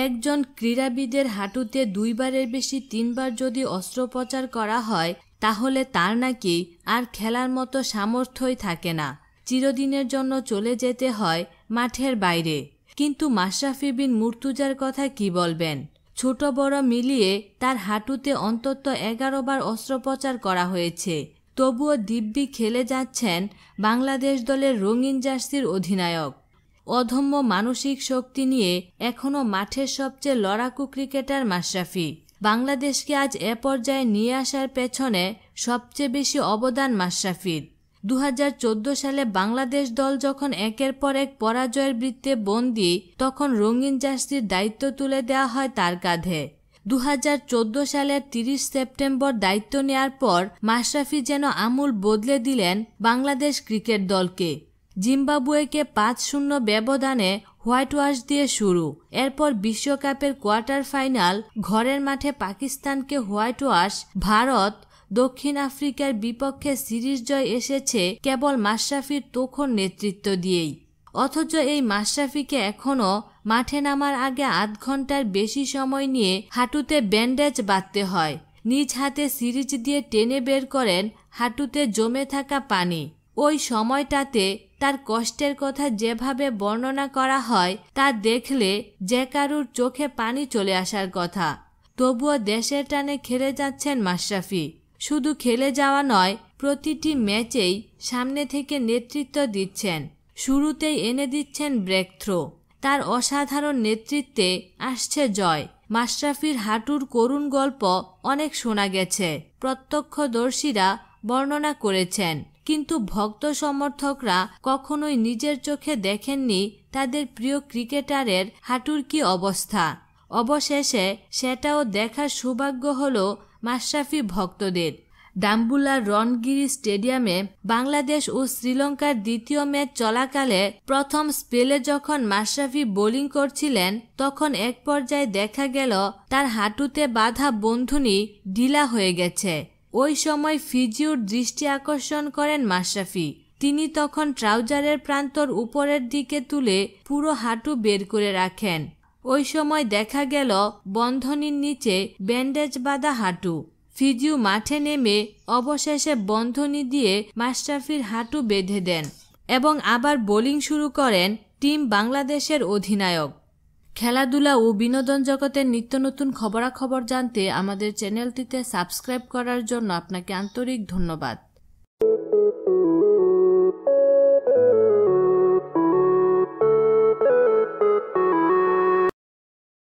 একজন ক্রীড়াবিদের হাঁটুতে 2 বারের বেশি 3 বার যদি অস্ত্রোপচার করা হয় তাহলে তার নাকি আর খেলার মতো সামর্থ্যই থাকে না, চিরদিনের জন্য চলে যেতে হয় মাঠের বাইরে। কিন্তু মাশরাফি বিন মুর্তজার কথা কি বলবেন? ছোট বড় মিলিয়ে তার হাঁটুতে অন্তত 11 বার অস্ত্রোপচার করা হয়েছে, তবুও দিব্যি খেলে যাচ্ছেন বাংলাদেশ দলের রঙিন জার্সির অধিনায়ক। অদম্য মানসিক শক্তি নিয়ে এখনও মাঠের সবচেয়ে লড়াকু ক্রিকেটার মাশরাফি। বাংলাদেশকে আজ এ পর্যায়ে নিয়ে আসার পেছনে সবচেয়ে বেশি অবদান মাশরাফির। 2014 সালে বাংলাদেশ দল যখন একের পর এক পরাজয়ের বৃত্তে বন্দী, তখন রঙিন জার্সির দায়িত্ব তুলে দেওয়া হয় তার কাঁধে। 2014 সালের 30 সেপ্টেম্বর দায়িত্ব নেয়ার পর মাশরাফি যেন আমূল বদলে দিলেন বাংলাদেশ ক্রিকেট দলকে। জিম্বাবুয়েকে 5-0 ব্যবধানে হোয়াইট ওয়াশ দিয়ে শুরু, এরপর বিশ্বকাপের কোয়ার্টার ফাইনাল, ঘরের মাঠে পাকিস্তানকে হোয়াইট ওয়াশ, ভারত, দক্ষিণ আফ্রিকার বিপক্ষে সিরিজ জয় এসেছে কেবল মাশরাফির তোখর নেতৃত্ব দিয়েই। অথচ এই মাশরাফিকে এখনও মাঠে নামার আগে আধ ঘন্টার বেশি সময় নিয়ে হাঁটুতে ব্যান্ডেজ বাঁধতে হয়। নিজ হাতে সিরিজ দিয়ে টেনে বের করেন হাঁটুতে জমে থাকা পানি। ওই সময়টাতে তার কষ্টের কথা যেভাবে বর্ণনা করা হয় তা দেখলে যে কারুর চোখে পানি চলে আসার কথা। তবুও দেশের টানে খেলে যাচ্ছেন মাশরাফি। শুধু খেলে যাওয়া নয়, প্রতিটি ম্যাচেই সামনে থেকে নেতৃত্ব দিচ্ছেন, শুরুতেই এনে দিচ্ছেন ব্রেক থ্রো। তার অসাধারণ নেতৃত্বে আসছে জয়। মাশরাফির হাঁটুর করুণ গল্প অনেক শোনা গেছে, প্রত্যক্ষদর্শীরা বর্ণনা করেছেন, কিন্তু ভক্ত সমর্থকরা কখনোই নিজের চোখে দেখেননি তাদের প্রিয় ক্রিকেটারের হাঁটুর কি অবস্থা। অবশেষে সেটাও দেখার সৌভাগ্য হলো মাশরাফি ভক্তদের। ডাম্বুলার রণগিরি স্টেডিয়ামে বাংলাদেশ ও শ্রীলঙ্কার দ্বিতীয় ম্যাচ চলাকালে প্রথম স্পেলে যখন মাশরাফি বোলিং করছিলেন, তখন এক পর্যায়ে দেখা গেল তার হাঁটুতে বাঁধা বন্ধনী ঢিলা হয়ে গেছে। ওই সময় ফিজিওর দৃষ্টি আকর্ষণ করেন মাশরাফি। তিনি তখন ট্রাউজারের প্রান্তর উপরের দিকে তুলে পুরো হাঁটু বের করে রাখেন। ওই সময় দেখা গেল বন্ধনীর নিচে ব্যান্ডেজ বাঁধা হাঁটু। ফিজিও মাঠে নেমে অবশেষে বন্ধনী দিয়ে মাশরাফির হাঁটু বেঁধে দেন এবং আবার বোলিং শুরু করেন টিম বাংলাদেশের অধিনায়ক। খেলাধুলা ও বিনোদন জগতের নিত্য নতুন খবরাখবর জানতে আমাদের চ্যানেলটিতে সাবস্ক্রাইব করার জন্য আপনাকে আন্তরিক ধন্যবাদ।